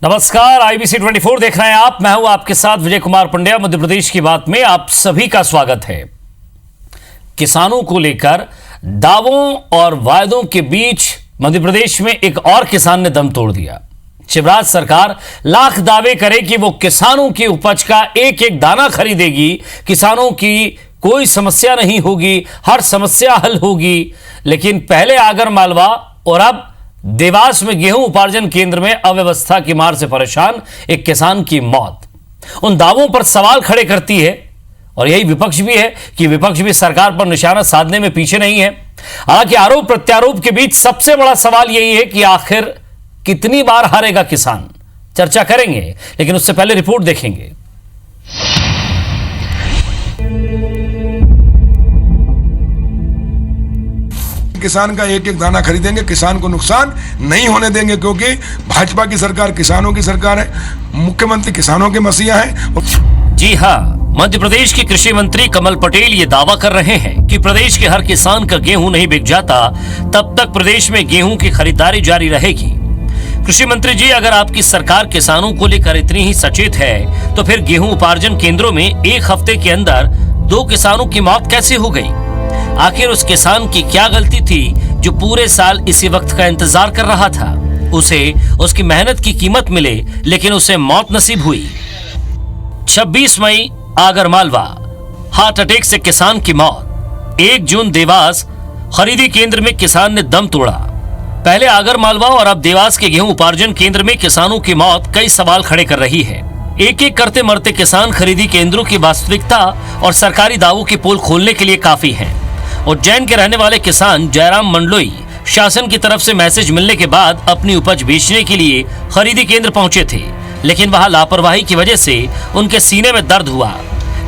नमस्कार, IBC 24 देख रहे हैं आप। मैं हूं आपके साथ विजय कुमार पंड्या। मध्य प्रदेश की बात में आप सभी का स्वागत है। किसानों को लेकर दावों और वायदों के बीच मध्य प्रदेश में एक और किसान ने दम तोड़ दिया। शिवराज सरकार लाख दावे करे कि वो किसानों की उपज का एक एक दाना खरीदेगी, किसानों की कोई समस्या नहीं होगी, हर समस्या हल होगी, लेकिन पहले आगर मालवा और अब देवास में गेहूं उपार्जन केंद्र में अव्यवस्था की मार से परेशान एक किसान की मौत उन दावों पर सवाल खड़े करती है। और यही विपक्ष भी है कि विपक्ष भी सरकार पर निशाना साधने में पीछे नहीं है। हालांकि आरोप प्रत्यारोप के बीच सबसे बड़ा सवाल यही है कि आखिर कितनी बार हारेगा किसान। चर्चा करेंगे, लेकिन उससे पहले रिपोर्ट देखेंगे। किसान का एक एक दाना खरीदेंगे, किसान को नुकसान नहीं होने देंगे, क्योंकि भाजपा की सरकार किसानों की सरकार है, मुख्यमंत्री किसानों के मसीहा है। जी हां, मध्य प्रदेश के कृषि मंत्री कमल पटेल ये दावा कर रहे हैं कि प्रदेश के हर किसान का गेहूं नहीं बिक जाता तब तक प्रदेश में गेहूं की खरीदारी जारी रहेगी। कृषि मंत्री जी, अगर आपकी सरकार किसानों को लेकर इतनी ही सचेत है तो फिर गेहूं उपार्जन केंद्रों में एक हफ्ते के अंदर 2 किसानों की मौत कैसे हो गई? आखिर उस किसान की क्या गलती थी जो पूरे साल इसी वक्त का इंतजार कर रहा था? उसे उसकी मेहनत की कीमत मिले, लेकिन उसे मौत नसीब हुई। 26 मई आगरमालवा, हार्ट अटैक से किसान की मौत। 1 जून देवास, खरीदी केंद्र में किसान ने दम तोड़ा। पहले आगरमालवा और अब देवास के गेहूं उपार्जन केंद्र में किसानों की मौत कई सवाल खड़े कर रही है। एक एक करते मरते किसान खरीदी केंद्रों की वास्तविकता और सरकारी दावों की पोल खोलने के लिए काफी है। उज्जैन के रहने वाले किसान जयराम मंडलोई शासन की तरफ से मैसेज मिलने के बाद अपनी उपज बेचने के लिए खरीदी केंद्र पहुंचे थे, लेकिन वहां लापरवाही की वजह से उनके सीने में दर्द हुआ,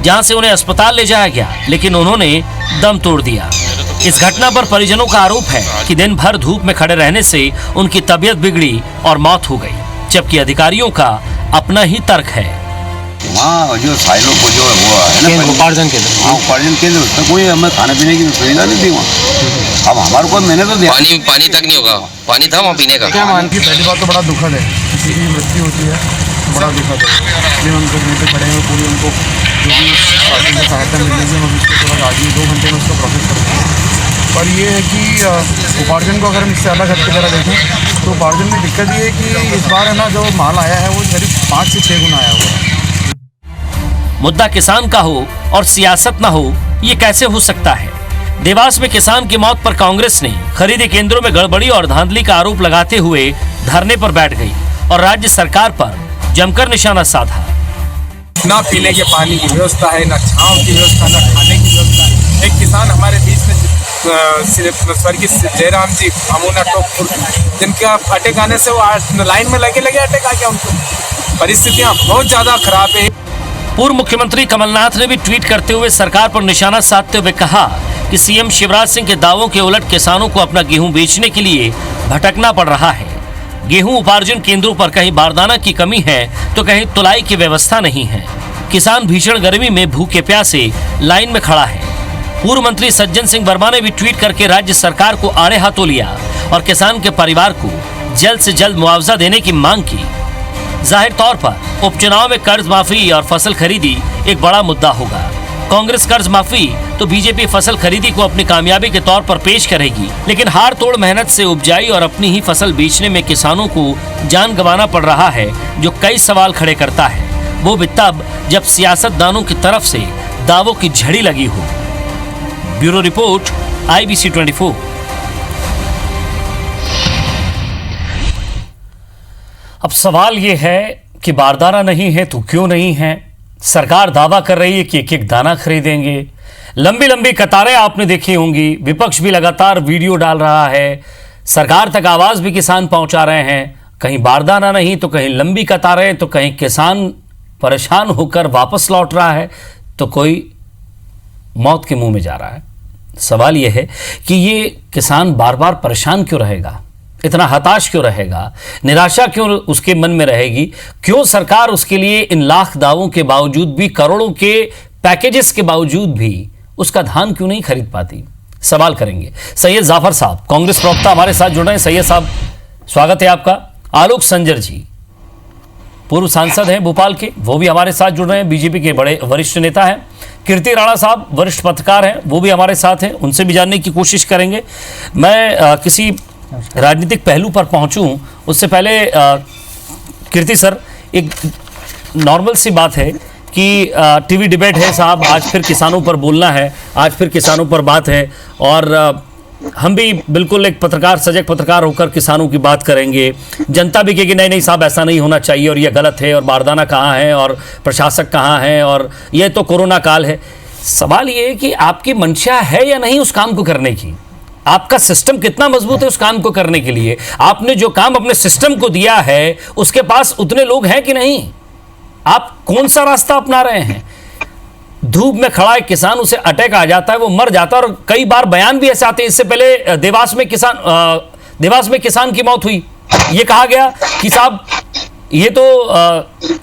जहां से उन्हें अस्पताल ले जाया गया, लेकिन उन्होंने दम तोड़ दिया। इस घटना पर परिजनों का आरोप है कि दिन भर धूप में खड़े रहने से उनकी तबीयत बिगड़ी और मौत हो गई, जबकि अधिकारियों का अपना ही तर्क है। वहाँ जो साइलों को जो वो है ना उपार्जन केंद्र, हाँ उपार्जन केंद्र, उसमें कोई हमें खाने पीने की सुविधा नहीं थी वहाँ। अब हमारे को मैंने तो पानी तक नहीं होगा, पानी था वहाँ पीने का। क्या मान की पहली बात तो बड़ा दुखद है, किसी की मृत्यु होती है बड़ा दुखद है, इसलिए हम उनको यहीं पे खड़े हैं। पूरी उनको जो भी शासन से सहायता मिलेगी हम उसको थोड़ा आज ही 2 घंटे में उसका प्रोसेस करेंगे। पर ये है कि उपार्जन को अगर हम इससे अलग हट की तरह देखें तो उपार्जन में दिक्कत ये है कि इस बार है ना, जो माल आया है वो करीब 5 से 6 गुना आया हुआ है। मुद्दा किसान का हो और सियासत ना हो, ये कैसे हो सकता है? देवास में किसान की मौत पर कांग्रेस ने खरीदी केंद्रों में गड़बड़ी और धांधली का आरोप लगाते हुए धरने पर बैठ गई और राज्य सरकार पर जमकर निशाना साधा। ना पीने के पानी की व्यवस्था है, ना छांव की व्यवस्था, ना खाने की व्यवस्था है। एक किसान हमारे बीच में स्वर्गीय जयराम जी अमूना टोकपुर, जिनका अटैक आने से वो लाइन में लगे अटैक आ गया उनको। परिस्थितियाँ बहुत ज्यादा खराब है। पूर्व मुख्यमंत्री कमलनाथ ने भी ट्वीट करते हुए सरकार पर निशाना साधते हुए कहा कि सीएम शिवराज सिंह के दावों के उलट किसानों को अपना गेहूं बेचने के लिए भटकना पड़ रहा है। गेहूं उपार्जन केंद्रों पर कहीं बारदाना की कमी है तो कहीं तुलाई की व्यवस्था नहीं है। किसान भीषण गर्मी में भूखे प्यासे लाइन में खड़ा है। पूर्व मंत्री सज्जन सिंह वर्मा ने भी ट्वीट करके राज्य सरकार को आड़े हाथों लिया और किसान के परिवार को जल्द से जल्द मुआवजा देने की मांग की। जाहिर तौर पर उपचुनाव में कर्ज माफी और फसल खरीदी एक बड़ा मुद्दा होगा। कांग्रेस कर्ज माफी तो बीजेपी फसल खरीदी को अपनी कामयाबी के तौर पर पेश करेगी, लेकिन हार तोड़ मेहनत से उपजाई और अपनी ही फसल बेचने में किसानों को जान गंवाना पड़ रहा है, जो कई सवाल खड़े करता है। वो भी तब जब सियासतदानों की तरफ से दावों की झड़ी लगी हो। Bureau report, IBC 24। अब सवाल ये है कि बारदाना नहीं है तो क्यों नहीं है? सरकार दावा कर रही है कि एक एक दाना खरीदेंगे। लंबी लंबी कतारें आपने देखी होंगी, विपक्ष भी लगातार वीडियो डाल रहा है, सरकार तक आवाज भी किसान पहुंचा रहे हैं। कहीं बारदाना नहीं तो कहीं लंबी कतारें, तो कहीं किसान परेशान होकर वापस लौट रहा है, तो कोई मौत के मुंह में जा रहा है। सवाल यह है कि ये किसान बार बार परेशान क्यों रहेगा, इतना हताश क्यों रहेगा, निराशा क्यों उसके मन में रहेगी? क्यों सरकार उसके लिए इन लाख दावों के बावजूद भी, करोड़ों के पैकेजेस के बावजूद भी उसका धान क्यों नहीं खरीद पाती? सवाल करेंगे। सैयद जाफर साहब, कांग्रेस प्रवक्ता, हमारे साथ जुड़ रहे हैं। सैयद साहब, स्वागत है आपका। आलोक संजर जी, पूर्व सांसद हैं भोपाल के, वो भी हमारे साथ जुड़ रहे हैं। बीजेपी के बड़े वरिष्ठ नेता हैं कीर्ति राणा साहब, वरिष्ठ पत्रकार हैं, वो भी हमारे साथ हैं, उनसे भी जानने की कोशिश करेंगे। मैं किसी राजनीतिक पहलू पर पहुंचूं उससे पहले कीर्ति सर, एक नॉर्मल सी बात है कि टीवी डिबेट है साहब, आज फिर किसानों पर बोलना है, आज फिर किसानों पर बात है, और हम भी बिल्कुल एक पत्रकार, सजग पत्रकार होकर किसानों की बात करेंगे। जनता भी कहेगी नहीं नहीं साहब ऐसा नहीं होना चाहिए और ये गलत है और बारदाना कहाँ है और प्रशासक कहाँ है और ये तो कोरोना काल है। सवाल ये है कि आपकी मंशा है या नहीं उस काम को करने की, आपका सिस्टम कितना मजबूत है उस काम को करने के लिए, आपने जो काम अपने सिस्टम को दिया है उसके पास उतने लोग हैं कि नहीं, आप कौन सा रास्ता अपना रहे हैं। धूप में खड़ा एक किसान, उसे अटैक आ जाता है, वो मर जाता है, और कई बार बयान भी ऐसे आते हैं। इससे पहले देवास में किसान की मौत हुई, ये कहा गया कि साहब ये तो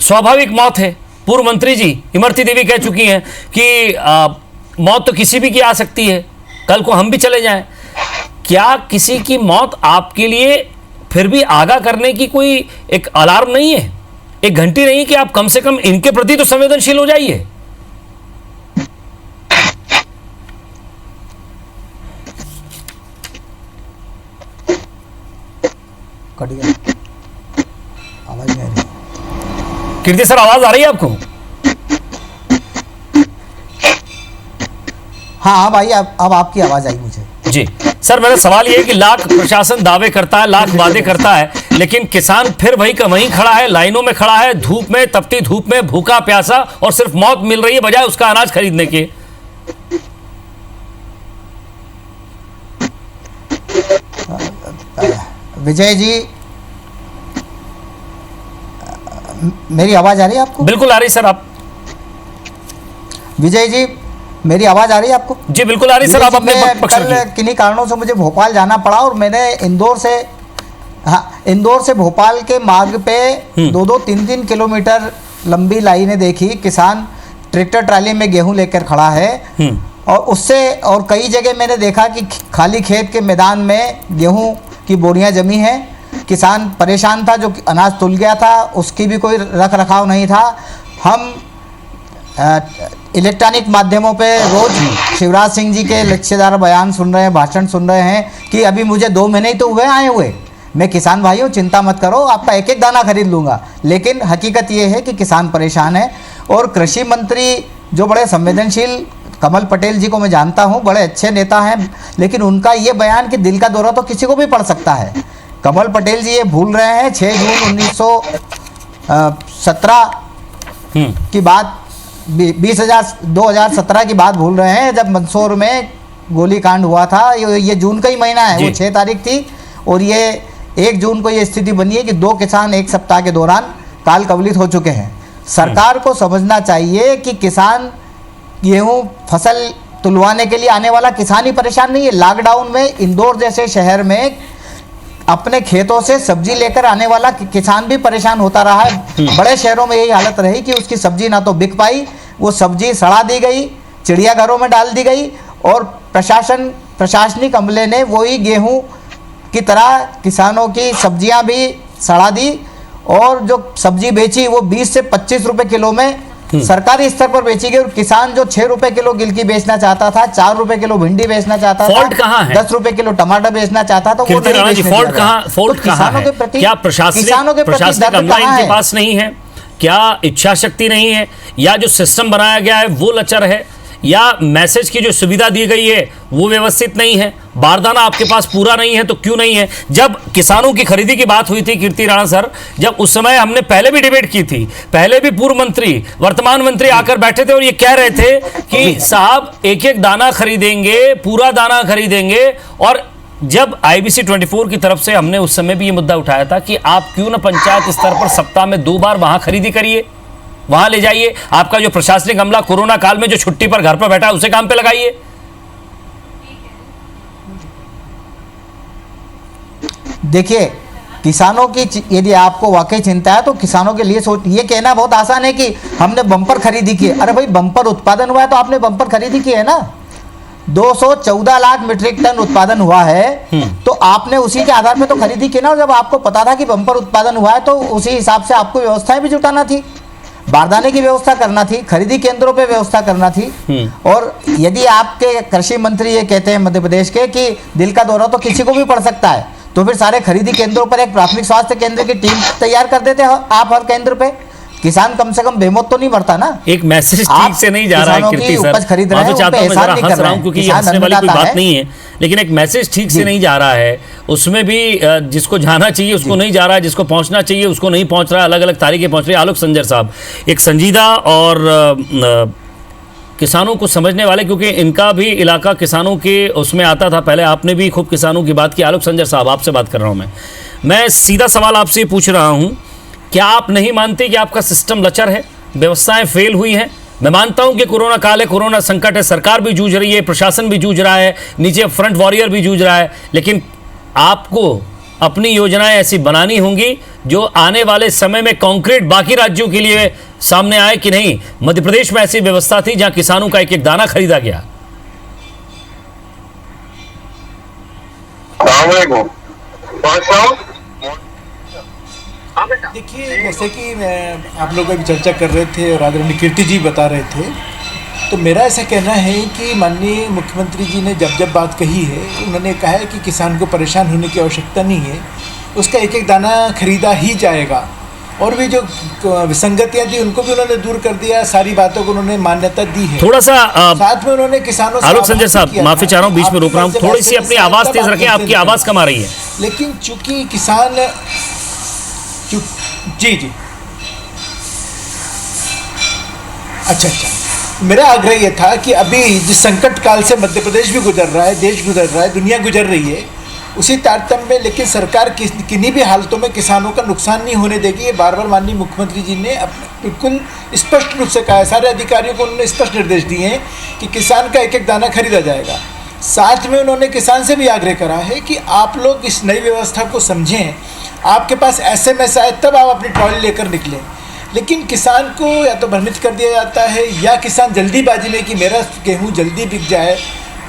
स्वाभाविक मौत है। पूर्व मंत्री जी इमरती देवी कह चुकी हैं कि मौत तो किसी भी की आ सकती है, कल को हम भी चले जाएं। क्या किसी की मौत आपके लिए फिर भी आगाह करने की कोई एक अलार्म नहीं है, एक घंटी नहीं कि आप कम से कम इनके प्रति तो संवेदनशील हो जाइए। आवाज नहीं आ रही। कीर्ति सर आवाज आ रही है आपको? हाँ भाई, अब आपकी आवाज आई मुझे। जी सर, मेरा सवाल ये है कि लाख प्रशासन दावे करता है, लाख वादे करता है, लेकिन किसान फिर वहीं का वहीं खड़ा है, लाइनों में खड़ा है, धूप में, तपती धूप में, भूखा प्यासा, और सिर्फ मौत मिल रही है बजाय उसका अनाज खरीदने के। विजय जी, मेरी आवाज आ रही है आपको? बिल्कुल आ रही सर। आप विजय जी, मेरी आवाज आ रही है आपको? जी बिल्कुल आ रही सर। आप अपने पक्ष कल रखिए। किन्हीं कारणों से मुझे भोपाल जाना पड़ा और मैंने इंदौर से भोपाल के मार्ग पे 2-2, 3-3 किलोमीटर लंबी लाइनें देखी। किसान ट्रैक्टर ट्राली में गेहूं लेकर खड़ा है, और कई जगह मैंने देखा कि खाली खेत के मैदान में गेहूं की बोरियां जमी हैं। किसान परेशान था, जो अनाज तुल गया था उसकी भी कोई रख रखाव नहीं था। हम इलेक्ट्रॉनिक माध्यमों पे रोज शिवराज सिंह जी के लक्ष्यदार बयान सुन रहे हैं, भाषण सुन रहे हैं कि अभी मुझे 2 महीने ही तो हुए आए हुए, मैं किसान भाइयों चिंता मत करो, आपका एक एक दाना खरीद लूँगा। लेकिन हकीकत ये है कि किसान परेशान है। और कृषि मंत्री जो बड़े संवेदनशील, कमल पटेल जी को मैं जानता हूँ, बड़े अच्छे नेता हैं, लेकिन उनका ये बयान कि दिल का दौरा तो किसी को भी पड़ सकता है। कमल पटेल जी ये भूल रहे हैं 6 जून 1917 की बात, 2017 की बात भूल रहे हैं, जब मंदसौर में गोलीकांड हुआ था। ये जून का ही महीना है, वो 6 तारीख थी, और ये 1 जून को ये स्थिति बनी है कि 2 किसान 1 सप्ताह के दौरान काल कवलित हो चुके हैं। सरकार को समझना चाहिए कि किसान गेहूं फसल तुलवाने के लिए आने वाला किसान ही परेशान नहीं है। लॉकडाउन में इंदौर जैसे शहर में अपने खेतों से सब्जी लेकर आने वाला किसान भी परेशान होता रहा है। बड़े शहरों में यही हालत रही कि उसकी सब्जी ना तो बिक पाई, वो सब्जी सड़ा दी गई, चिड़ियाघरों में डाल दी गई, और प्रशासनिक अमले ने वही गेहूं की तरह किसानों की सब्जियां भी सड़ा दी, और जो सब्जी बेची वो 20 से 25 रुपए किलो में सरकारी स्तर पर बेची गई। और किसान जो 6 रुपए किलो गिलकी बेचना चाहता था, 4 रुपए किलो भिंडी बेचना चाहता था, फॉल्ट कहाँ है? 10 रुपए किलो टमाटर बेचना चाहता था, वो नहीं बेचने दिया फॉल्ट गया। कहाँ, फॉल्ट तो कहाँ है? क्या प्रशासनिक अमला इनके पास नहीं है? क्या इच्छा शक्ति नहीं है? या जो सिस्टम बनाया गया है वो लचर है? या मैसेज की जो सुविधा दी गई है वो व्यवस्थित नहीं है? बारदाना आपके पास पूरा नहीं है तो क्यों नहीं है? जब किसानों की खरीदी की बात हुई थी कीर्ति राणा सर, जब उस समय हमने पहले भी डिबेट की थी, पहले भी पूर्व मंत्री, वर्तमान मंत्री आकर बैठे थे और ये कह रहे थे कि साहब एक एक दाना खरीदेंगे, पूरा दाना खरीदेंगे। और जब IBC 24 की तरफ से हमने उस समय भी ये मुद्दा उठाया था कि आप क्यों ना पंचायत स्तर पर सप्ताह में 2 बार वहां खरीदी करिए, वहां ले जाइए, आपका जो प्रशासनिक अमला कोरोना काल में जो छुट्टी पर घर पर बैठा है उसे काम पे लगाइए। देखिए, किसानों की यदि आपको वाकई चिंता है तो किसानों के लिए ये कहना बहुत आसान है कि हमने बम्पर खरीदी की है। अरे भाई, बम्पर उत्पादन हुआ है तो आपने बम्पर खरीदी की है ना। 214 लाख मीट्रिक टन उत्पादन हुआ है, तो आपने उसी के आधार पे तो खरीदी की ना। और जब आपको पता था कि बम्पर उत्पादन हुआ है तो उसी हिसाब से आपको व्यवस्थाएं भी जुटाना थी, बारदाने की व्यवस्था करना थी, खरीदी केंद्रों पे व्यवस्था करना थी। और यदि आपके कृषि मंत्री ये कहते हैं मध्य प्रदेश के कि दिल का दौरा तो किसी को भी पड़ सकता है, तो फिर सारे खरीदी केंद्रों पर एक प्राथमिक स्वास्थ्य केंद्र की टीम तैयार कर देते हैं आप हर केंद्र पे, किसान कम से कम बेमौत तो नहीं मरता ना। एक मैसेज ठीक से नहीं जा रहा है कीर्ति सर, उपज खरीद रहे हैं, चाहता हूं मैं जरा हंस रहा हूं क्योंकि ये हंसने वाली कोई बात नहीं है, लेकिन एक मैसेज ठीक से नहीं जा रहा है। उसमें भी जिसको जाना चाहिए उसको नहीं जा रहा है, जिसको पहुंचना चाहिए उसको नहीं पहुंच रहा है, अलग अलग तारीखें पहुंच रही है। आलोक संजर साहब एक संजीदा और किसानों को समझने वाले, क्योंकि इनका भी इलाका किसानों के उसमें आता था, पहले आपने भी खूब किसानों की बात की। आलोक संजर साहब आपसे बात कर रहा हूं मैं सीधा सवाल आपसे पूछ रहा हूं, क्या आप नहीं मानते कि आपका सिस्टम लचर है, व्यवस्थाएं फेल हुई हैं? मैं मानता हूं कि कोरोना काल है, कोरोना संकट है, सरकार भी जूझ रही है, प्रशासन भी जूझ रहा है, नीचे फ्रंट वॉरियर भी जूझ रहा है, लेकिन आपको अपनी योजनाएं ऐसी बनानी होंगी जो आने वाले समय में कॉन्क्रीट बाकी राज्यों के लिए सामने आए कि नहीं। मध्य प्रदेश में ऐसी व्यवस्था थी जहां किसानों का एक एक दाना खरीदा गया। देखिए, जैसे कि आप लोग अभी चर्चा कर रहे थे और आदरणीय कीर्ति जी बता रहे थे, तो मेरा ऐसा कहना है कि माननीय मुख्यमंत्री जी ने जब बात कही है, उन्होंने कहा है कि किसान को परेशान होने की आवश्यकता नहीं है, उसका एक एक दाना खरीदा ही जाएगा। और भी जो विसंगतियां थी उनको भी उन्होंने दूर कर दिया, सारी बातों को उन्होंने मान्यता दी है। थोड़ा सा साथ में उन्होंने किसानों से आलोक संजय साहब माफी चाह रहा हूँ, बीच में रोक रहा हूँ, थोड़ी सी अपनी आवाज तेज रखें, आपकी आवाज कम आ रही है। लेकिन चूंकि किसान जी अच्छा, मेरा आग्रह ये था कि अभी जिस संकट काल से मध्य प्रदेश भी गुजर रहा है, देश गुजर रहा है, दुनिया गुजर रही है, उसी तारतम्य में लेकिन सरकार किन्हीं भी हालतों में किसानों का नुकसान नहीं होने देगी। ये बार बार माननीय मुख्यमंत्री जी ने बिल्कुल स्पष्ट रूप से कहा है, सारे अधिकारियों को उन्होंने स्पष्ट निर्देश दिए हैं कि किसान का एक एक दाना खरीदा जाएगा। साथ में उन्होंने किसान से भी आग्रह करा है कि आप लोग इस नई व्यवस्था को समझें, आपके पास SMS आए तब आप अपनी ट्रॉली लेकर निकलें। लेकिन किसान को या तो भ्रमित कर दिया जाता है या किसान जल्दीबाजी में कि मेरा गेहूँ जल्दी बिक जाए,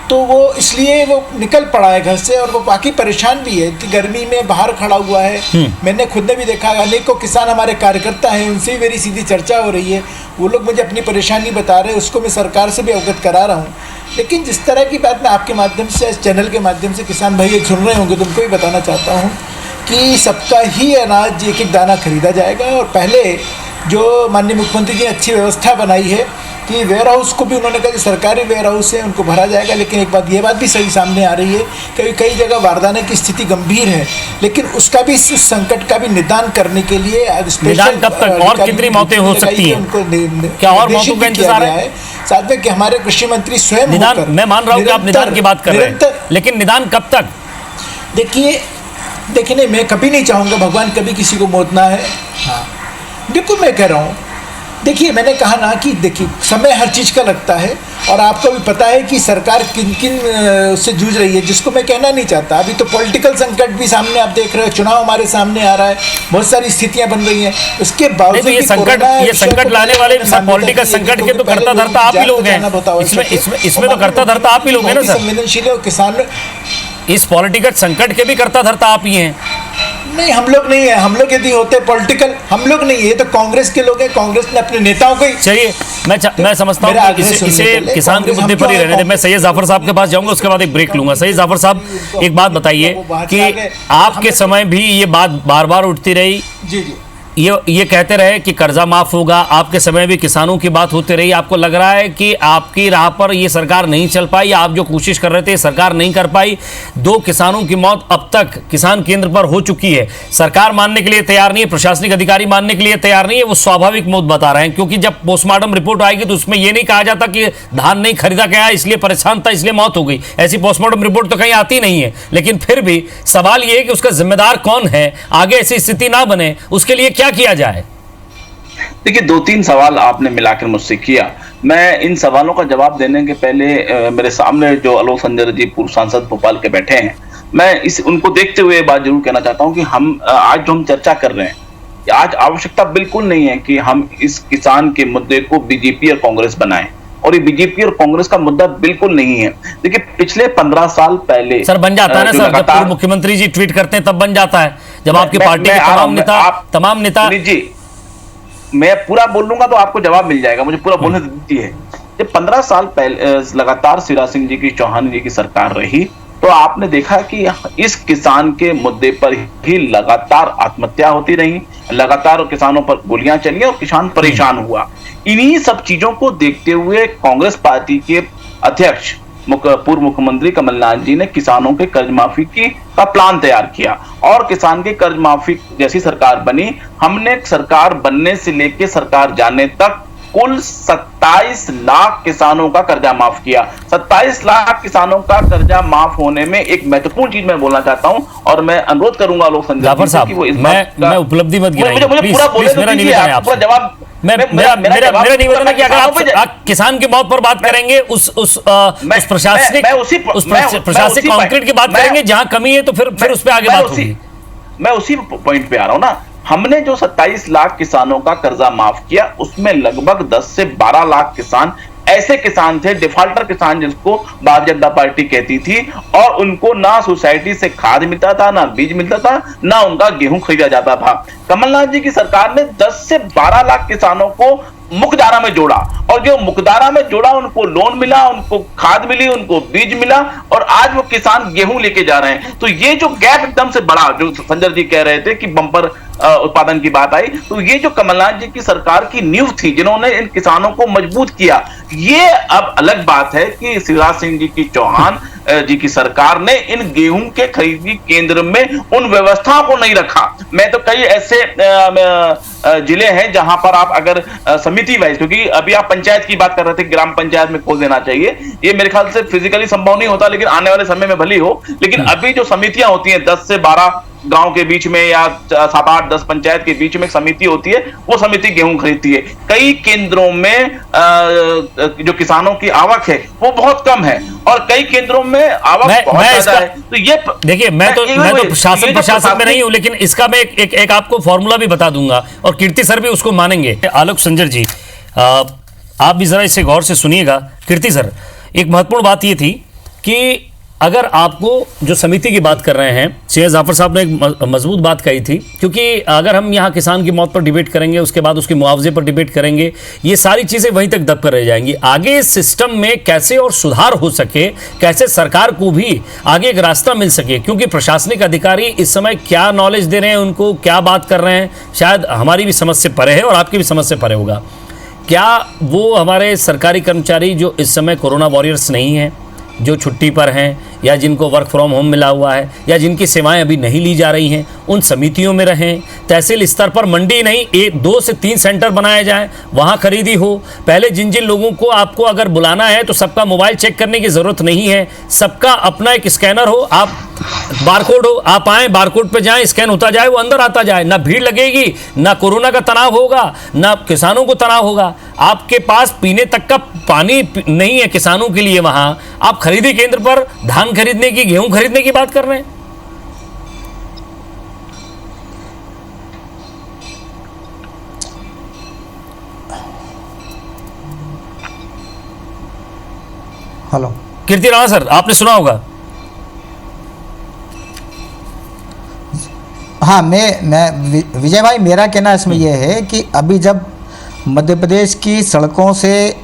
तो वो इसलिए वो निकल पड़ा है घर से, और वो बाकी परेशान भी है कि गर्मी में बाहर खड़ा हुआ है। मैंने खुद ने भी देखा, अनेकों किसान हमारे कार्यकर्ता हैं, उनसे भी मेरी सीधी चर्चा हो रही है, वो लोग मुझे अपनी परेशानी बता रहे हैं, उसको मैं सरकार से भी अवगत करा रहा हूँ। लेकिन जिस तरह की बात मैं आपके माध्यम से, इस चैनल के माध्यम से किसान भाई सुन रहे होंगे, तो उनको भी बताना चाहता हूँ कि सबका ही अनाज एक एक दाना खरीदा जाएगा। और पहले जो माननीय मुख्यमंत्री जी ने अच्छी व्यवस्था बनाई है कि वेयर हाउस को भी उन्होंने कहा कि सरकारी वेयर हाउस है उनको भरा जाएगा। लेकिन एक बात, ये बात भी सही सामने आ रही है कि कई जगह बारदाने की स्थिति गंभीर है, लेकिन उसका भी, इस संकट का भी निदान करने के लिए निदान कब तक और कितनी मौतें हो सकती हैं, उनको क्या और मौतों का इंतजार है? साथ में कि हमारे कृषि मंत्री स्वयं निदान, मैं मान रहा हूँ कि आप निदान की बात कर रहे हैं, लेकिन निदान कब तक? देखिए नहीं, मैं कभी नहीं चाहूँगा भगवान कभी किसी को मौत ना है। हाँ बिल्कुल, मैं कह रहा हूँ, देखिए मैंने कहा ना कि देखिए समय हर चीज़ का लगता है, और आपको भी पता है कि सरकार किन किन से जूझ रही है, जिसको मैं कहना नहीं चाहता। अभी तो पॉलिटिकल संकट भी सामने आप देख रहे हो, चुनाव हमारे सामने आ रहा है, बहुत सारी स्थितियां बन रही हैं, उसके बावजूद ये संकट लाने वाले पॉलिटिकल संकट के तो करता धरता आप ही लोग हैं, इसमें तो करता धरता आप ही लोग हैं ना सर। संवेदनशील और किसान, इस पॉलिटिकल संकट के भी करता धरता आप ही हैं। नहीं, हम लोग नहीं है, हम लोग यदि होते पॉलिटिकल, हम लोग नहीं है, तो कांग्रेस के लोग हैं, कांग्रेस ने अपने नेताओं को ही। चलिए, मैं समझता हूँ कि इसे किसान के मुद्दे पर ही रहने दें। मैं सैयद जाफर साहब के पास जाऊंगा, उसके बाद एक ब्रेक लूंगा। सैयद जाफर साहब, एक बात बताइए कि आपके समय भी ये बात बार बार उठती रही, जी ये कहते रहे कि कर्जा माफ होगा, आपके समय भी किसानों की बात होती रही। आपको लग रहा है कि आपकी राह पर ये सरकार नहीं चल पाई, आप जो कोशिश कर रहे थे सरकार नहीं कर पाई। 2 किसानों की मौत अब तक किसान केंद्र पर हो चुकी है, सरकार मानने के लिए तैयार नहीं है, प्रशासनिक अधिकारी मानने के लिए तैयार नहीं है, वो स्वाभाविक मौत बता रहे हैं। क्योंकि जब पोस्टमार्टम रिपोर्ट आएगी तो उसमें यह नहीं कहा जाता कि धान नहीं खरीदा गया इसलिए परेशान था इसलिए मौत हो गई, ऐसी पोस्टमार्टम रिपोर्ट तो कहीं आती नहीं है। लेकिन फिर भी सवाल यह है कि उसका जिम्मेदार कौन है, आगे ऐसी स्थिति ना बने उसके लिए क्या किया जाए? देखिए, 2-3 सवाल आपने मिलाकर मुझसे किया। मैं इन सवालों का जवाब देने के पहले मेरे सामने जो आलोक संजर जी पूर्व सांसद भोपाल के बैठे हैं, मैं उनको देखते हुए बात जरूर कहना चाहता हूं कि आज जो हम चर्चा कर रहे हैं, आज आवश्यकता बिल्कुल नहीं है कि हम इस किसान के मुद्दे को बीजेपी और कांग्रेस बनाएं। और ये बीजेपी और कांग्रेस का मुद्दा बिल्कुल नहीं है। देखिए पिछले 15 साल पहले सर बन जाता है ना सर, जब पूर्व मुख्यमंत्री जी ट्वीट करते हैं तब बन जाता है, जब आपकी पार्टी के तमाम नेता जी, मैं पूरा बोल लूंगा तो आपको जवाब मिल जाएगा, मुझे पूरा बोलने दीजिए। जब 15 साल पहले लगातार शिवराज सिंह जी की, चौहान जी की सरकार रही, तो आपने देखा कि इस किसान के मुद्दे पर ही लगातार आत्महत्या होती रही, लगातार किसानों पर गोलियां चली और किसान परेशान हुआ। इन्हीं सब चीजों को देखते हुए कांग्रेस पार्टी के अध्यक्ष पूर्व मुख्यमंत्री कमलनाथ जी ने किसानों के कर्ज माफी का प्लान तैयार किया और किसान के कर्ज माफी जैसी सरकार बनी, हमने सरकार बनने से लेकर सरकार जाने तक कुल 27 लाख किसानों का कर्जा माफ किया। 27 लाख किसानों का कर्जा माफ होने में एक महत्वपूर्ण चीज मैं बोलना चाहता हूं और मैं अनुरोध करूंगा लोग संजय साहब कि वो इस मैं उपलब्धि मत गिराइए, मुझे पूरा बोलने दीजिए, पूरा जवाब मेरा निवेदन है कि अगर आप किसान की मौत पर बात करेंगे, उस प्रशासनिक कंक्रीट की बात करेंगे जहां कमी है, तो फिर उस पर आगे बात होगी। मैं उसी पॉइंट पे आ रहा हूं ना। हमने जो 27 लाख किसानों का कर्जा माफ किया, उसमें लगभग 10 से 12 लाख किसान ऐसे किसान थे, डिफॉल्टर किसान जिसको भारतीय जनता पार्टी कहती थी, और उनको ना सोसाइटी से खाद मिलता था, ना बीज मिलता था, ना उनका गेहूं खरीदा जाता था। कमलनाथ जी की सरकार ने 10 से 12 लाख किसानों को मुख्यधारा में जोड़ा, और जो मुख्यधारा में जोड़ा उनको लोन मिला, उनको खाद मिली, उनको बीज मिला, और आज वो किसान गेहूं लेके जा रहे हैं। तो ये जो गैप एकदम से बढ़ा, जो संजय जी कह रहे थे कि बम्पर उत्पादन की बात आई, तो ये जो कमलनाथ जी की सरकार की नींव थी, जिन्होंने इन किसानों को मजबूत किया, ये अब अलग बात है कि शिवराज सिंह जी की, चौहान जी की सरकार ने इन गेहूं के खरीदी केंद्र में उन व्यवस्थाओं को नहीं रखा। मैं तो कई ऐसे जिले हैं जहां पर आप अगर समिति वाइज, क्योंकि अभी आप पंचायत की बात कर रहे थे, ग्राम पंचायत में खोल देना चाहिए, ये मेरे ख्याल से फिजिकली संभव नहीं होता, लेकिन आने वाले समय में भली हो। लेकिन अभी जो समितियां होती हैं 10 से 12 गांव के बीच में या 7, 8, 10 पंचायत के बीच में एक समिति होती है, वो समिति गेहूं खरीदती है। कई केंद्रों में जो किसानों की आवक है वो बहुत कम है, और कई केंद्रों में आवक बहुत ज्यादा है। तो ये देखिए, मैं तो प्रशासन में नहीं हूं, लेकिन इसका मैं एक आपको फॉर्मूला भी बता दूंगा, और कीर्ति सर भी उसको मानेंगे। आलोक संजर जी, आप भी जरा इसे गौर से सुनिएगा। कीर्ति सर, एक महत्वपूर्ण बात ये थी कि अगर आपको जो समिति की बात कर रहे हैं, शेख जाफर साहब ने एक मजबूत बात कही थी, क्योंकि अगर हम यहाँ किसान की मौत पर डिबेट करेंगे, उसके बाद उसके मुआवजे पर डिबेट करेंगे, ये सारी चीज़ें वहीं तक दब कर रह जाएंगी। आगे इस सिस्टम में कैसे और सुधार हो सके, कैसे सरकार को भी आगे एक रास्ता मिल सके, क्योंकि प्रशासनिक अधिकारी इस समय क्या नॉलेज दे रहे हैं, उनको क्या बात कर रहे हैं, शायद हमारी भी समझ से परे है और आपकी भी समझ से परे होगा। क्या वो हमारे सरकारी कर्मचारी जो इस समय कोरोना वॉरियर्स नहीं हैं, जो छुट्टी पर हैं, या जिनको वर्क फ्रॉम होम मिला हुआ है, या जिनकी सेवाएं अभी नहीं ली जा रही हैं, उन समितियों में रहें? तहसील स्तर पर मंडी नहीं, 2 से 3 सेंटर बनाए जाएं, वहाँ खरीदी हो। पहले जिन जिन लोगों को आपको अगर बुलाना है तो सबका मोबाइल चेक करने की ज़रूरत नहीं है, सबका अपना एक स्कैनर हो, आप बारकोड हो, आप आएँ, बारकोड पे जाएं, स्कैन होता जाए, वो अंदर आता जाए, ना भीड़ लगेगी, ना कोरोना का तनाव होगा, ना किसानों को तनाव होगा। आपके पास पीने तक का पानी नहीं है किसानों के लिए, वहाँ आप खरीदी केंद्र पर धान खरीदने की, गेहूं खरीदने की बात कर रहे हैं। हेलो कीर्ति राणा सर, आपने सुना होगा। हाँ, मैं विजय भाई, मेरा कहना इसमें यह है कि अभी जब मध्य प्रदेश की सड़कों से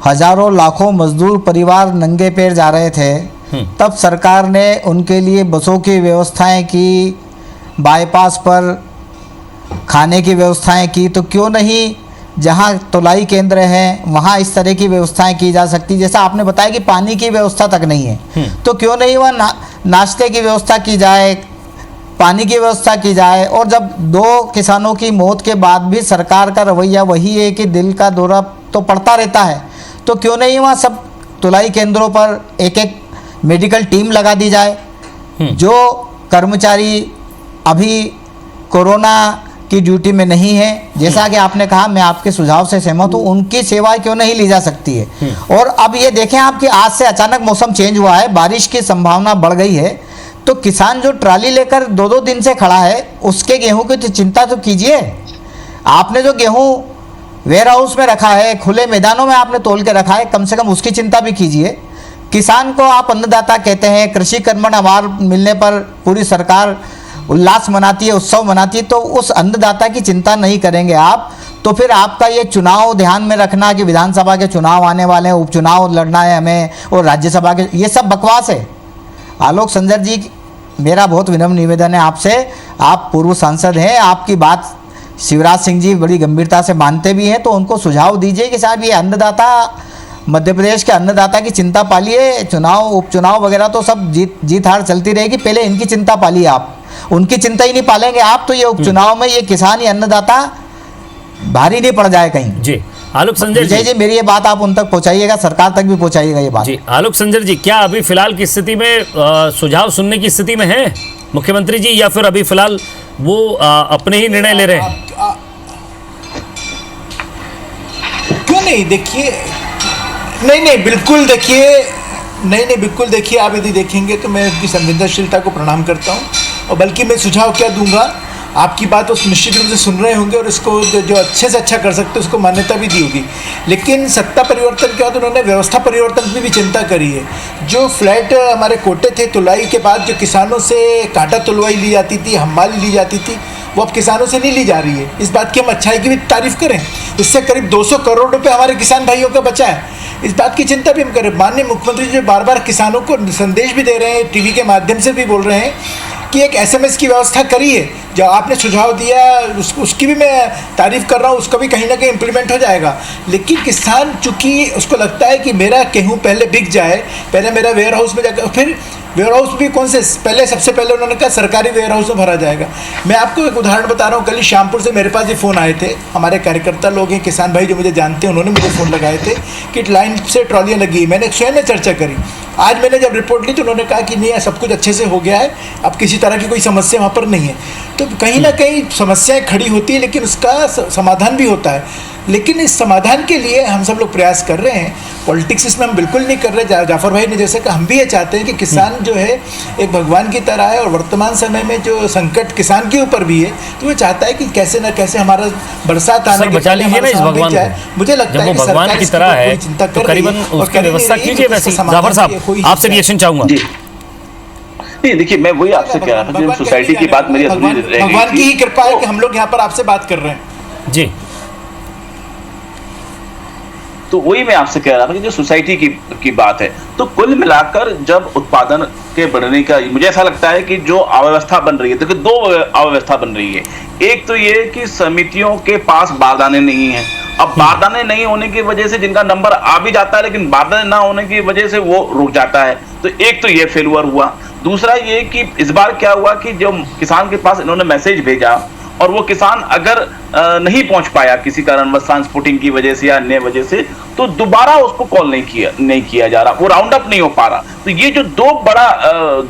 हजारों लाखों मजदूर परिवार नंगे पैर जा रहे थे, तब सरकार ने उनके लिए बसों की व्यवस्थाएं की, बाईपास पर खाने की व्यवस्थाएं की, तो क्यों नहीं जहां तुलाई केंद्र हैं वहां इस तरह की व्यवस्थाएं की जा सकती। जैसा आपने बताया कि पानी की व्यवस्था तक नहीं है, तो क्यों नहीं वहाँ नाश्ते की व्यवस्था की जाए, पानी की व्यवस्था की जाए। और जब 2 किसानों की मौत के बाद भी सरकार का रवैया वही है कि दिल का दौरा तो पड़ता रहता है, तो क्यों नहीं वहाँ सब तुलाई केंद्रों पर एक मेडिकल टीम लगा दी जाए। जो कर्मचारी अभी कोरोना की ड्यूटी में नहीं है, जैसा कि आपने कहा, मैं आपके सुझाव से सहमत हूँ, उनकी सेवाएं क्यों नहीं ली जा सकती है। और अब ये देखें आप कि आज से अचानक मौसम चेंज हुआ है, बारिश की संभावना बढ़ गई है, तो किसान जो ट्राली लेकर 2-2 दिन से खड़ा है, उसके गेहूं की तो चिंता तो कीजिए। आपने जो गेहूं वेयर हाउस में रखा है, खुले मैदानों में आपने तोल के रखा है, कम से कम उसकी चिंता भी कीजिए। किसान को आप अन्नदाता कहते हैं, कृषि कर्मण अवार्ड मिलने पर पूरी सरकार उल्लास मनाती है, उत्सव मनाती है, तो उस अन्नदाता की चिंता नहीं करेंगे आप, तो फिर आपका ये चुनाव ध्यान में रखना कि विधानसभा के चुनाव आने वाले हैं, उपचुनाव लड़ना है हमें, और राज्यसभा के, ये सब बकवास है। आलोक संजर जी, मेरा बहुत विनम्र निवेदन है आपसे, आप पूर्व सांसद हैं, आपकी बात शिवराज सिंह जी बड़ी गंभीरता से मानते भी हैं, तो उनको सुझाव दीजिए कि साहब ये अन्नदाता, मध्य प्रदेश के अन्नदाता की चिंता पालिए। चुनाव उपचुनाव वगैरह तो सब जीत हार चलती रहेगी, पहले इनकी चिंता पालिए आप। उनकी चिंता ही नहीं पालेंगे आप तो ये उपचुनाव में ये किसान, ये अन्नदाता भारी नहीं पड़ जाए कहीं। जी आलोक संजर जी, मेरी ये बात आप उन तक पहुंचाइएगा, सरकार तक भी पहुंचाइएगा ये बात। जी आलोक संजर जी, क्या अभी फिलहाल की स्थिति में सुझाव सुनने की स्थिति में है मुख्यमंत्री जी, या फिर अभी फिलहाल वो अपने ही निर्णय ले रहे हैं? क्यों नहीं, देखिए, नहीं बिल्कुल देखिए, नहीं बिल्कुल देखिए, आप यदि देखेंगे तो मैं उनकी संवेदनशीलता को प्रणाम करता हूँ, और बल्कि मैं सुझाव क्या दूंगा, आपकी बात उस निश्चित रूप से सुन रहे होंगे और इसको जो अच्छे से अच्छा कर सकते हैं उसको मान्यता भी दी होगी। लेकिन सत्ता परिवर्तन के बाद उन्होंने व्यवस्था परिवर्तन की भी चिंता करी है। जो फ्लैट हमारे कोटे थे, तुलाई के बाद जो किसानों से कांटा तुलवाई ली जाती थी, हम्माली ली जाती थी, वो अब किसानों से नहीं ली जा रही है। इस बात की हम अच्छाई की भी तारीफ करें। इससे करीब 200 करोड़ रुपए हमारे किसान भाइयों का बचा है, इस बात की चिंता भी हम करें। माननीय मुख्यमंत्री जी बार बार किसानों को संदेश भी दे रहे हैं, टीवी के माध्यम से भी बोल रहे हैं कि एक SMS की व्यवस्था करी है। जो आपने सुझाव दिया उसकी भी मैं तारीफ कर रहा हूँ, उसका भी कहीं ना कहीं इम्प्लीमेंट हो जाएगा। लेकिन किसान चूँकि उसको लगता है कि मेरा गेहूँ पहले बिक जाए, पहले मेरा वेयर हाउस में जाकर, फिर वेयर हाउस भी कौन से, पहले सबसे पहले उन्होंने कहा सरकारी वेयर हाउस में भरा जाएगा। मैं आपको एक उदाहरण बता रहा हूँ, कल श्यामपुर से मेरे पास ये फ़ोन आए थे, हमारे कार्यकर्ता लोग हैं, किसान भाई जो मुझे जानते हैं, उन्होंने मुझे फ़ोन लगाए थे कि लाइन से ट्रॉलियाँ लगी। मैंने स्वयं में चर्चा करी। आज मैंने जब रिपोर्ट ली तो उन्होंने कहा कि नहीं, सब कुछ अच्छे से हो गया है, अब किसी तरह की कोई समस्या वहाँ पर नहीं है। तो कहीं ना कहीं समस्याएं खड़ी होती है, लेकिन उसका समाधान भी होता है। लेकिन इस समाधान के लिए हम सब लोग प्रयास कर रहे हैं। पॉलिटिक्स इसमें हम बिल्कुल नहीं कर रहे। जाफर भाई ने जैसे कहा, हम भी ये चाहते हैं कि किसान जो है एक भगवान की तरह है, और वर्तमान समय में जो संकट किसान के ऊपर भी है, तो वो चाहता है कि कैसे ना कैसे हमारा बरसात आने के बचा लीजिए ना इस भगवान को। मुझे लगता है कि भगवान की तरह है तो करीबन उसकी व्यवस्था कीजिए। वैसे जाफर साहब, आपसे रिएक्शन चाहूंगा। नहीं, देखिए, मैं वही आपसे कह रहा था, जो सोसाइटी की बात मेरी अधूरी रह गई। भगवान की ही कृपा है कि हम लोग यहाँ पर आपसे बात कर रहे हैं। जी, तो वही मैं आपसे कह रहा था कि जो सोसाइटी की बात है, तो कुल मिलाकर जब उत्पादन के बढ़ने का, मुझे ऐसा लगता है कि जो अव्यवस्था बन रही है, देखिए दो अव्यवस्था बन रही है। एक तो ये कि समितियों के पास बारदाने नहीं है। अब बारदाने नहीं होने की वजह से जिनका नंबर आ भी जाता है, लेकिन बारदाने ना होने की वजह से वो रुक जाता है। तो एक तो ये फेलुअर हुआ। दूसरा ये कि इस बार क्या हुआ कि जो किसान के पास इन्होंने मैसेज भेजा, और वो किसान अगर नहीं पहुंच पाया किसी कारणवश, ट्रांसपोर्टिंग की वजह से या अन्य वजह से, तो दोबारा उसको कॉल नहीं किया जा रहा, वो राउंड अप नहीं हो पा रहा। तो ये जो दो बड़ा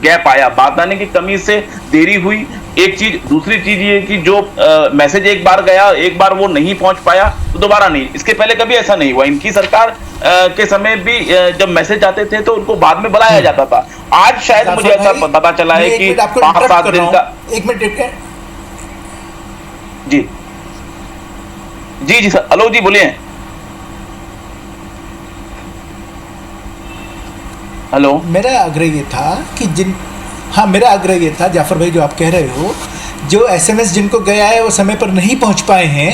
गैप आया, बारदाने की कमी से देरी हुई, एक चीज। दूसरी चीज ये कि जो मैसेज एक बार गया, एक बार वो नहीं पहुंच पाया, तो दोबारा नहीं। इसके पहले कभी ऐसा नहीं हुआ। इनकी सरकार के समय भी जब मैसेज आते थे तो उनको बाद में बुलाया जाता था। आज शायद मुझे ऐसा पता चला है कि 5-7 दिन का। एक मिनट, जी जी जी सर, हेलो जी, बोलिए। हेलो, मेरा आग्रह ये था कि मेरा आग्रह ये था, जाफर भाई, जो आप कह रहे हो, जो SMS जिनको गया है वो समय पर नहीं पहुंच पाए हैं।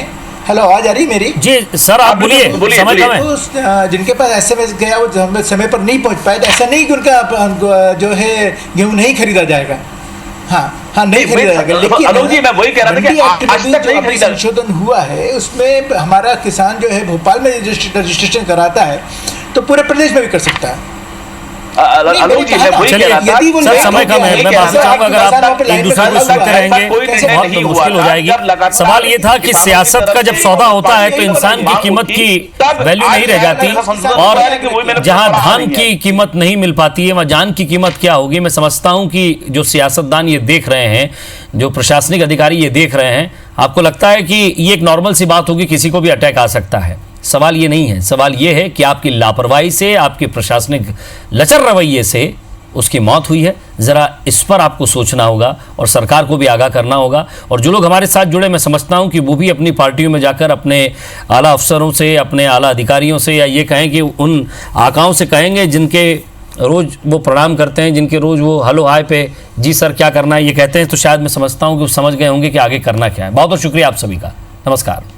हेलो, आवाज आ रही मेरी? जी सर, आप बोलिए। तो जिनके पास SMS गया वो समय पर नहीं पहुंच पाए, तो ऐसा नहीं कि उनका जो है गेहूं नहीं खरीदा जाएगा। हाँ, नहीं खरीदा जाएगा। लेकिन जी, मैं वही कह रहा था कि आज तक नहीं खरीदा। संशोधन हुआ है उसमें हमारा किसान जो है भोपाल में रजिस्ट्रेशन कराता है, तो पूरे प्रदेश में भी कर सकता है। जी, मैं वही कह रहा था। सर, समय कम है, मैं माफी चाहूंगा अगर आप एक दूसरे को सुनते रहेंगे बहुत मुश्किल हो जाएगी। सवाल ये था कि सियासत का जब सौदा होता है तो इंसान की कीमत की वैल्यू नहीं रह जाती, और जहां धान की कीमत नहीं मिल पाती है वहां जान की कीमत क्या होगी। मैं समझता हूं कि जो सियासतदान ये देख रहे हैं, जो प्रशासनिक अधिकारी ये देख रहे हैं, आपको लगता है कि ये एक नॉर्मल सी बात होगी, किसी को भी अटैक आ सकता है। सवाल ये नहीं है। सवाल ये है कि आपकी लापरवाही से, आपके प्रशासनिक लचर रवैये से उसकी मौत हुई है। ज़रा इस पर आपको सोचना होगा और सरकार को भी आगाह करना होगा। और जो लोग हमारे साथ जुड़े, मैं समझता हूं कि वो भी अपनी पार्टियों में जाकर अपने आला अफसरों से, अपने आला अधिकारियों से, या ये कहें कि उन आकाओं से कहेंगे जिनके रोज़ वो प्रणाम करते हैं, जिनके रोज़ वो हेलो हाय पे जी सर क्या करना है ये कहते हैं, तो शायद मैं समझता हूँ कि वो समझ गए होंगे कि आगे करना क्या है। बहुत बहुत शुक्रिया आप सभी का। नमस्कार।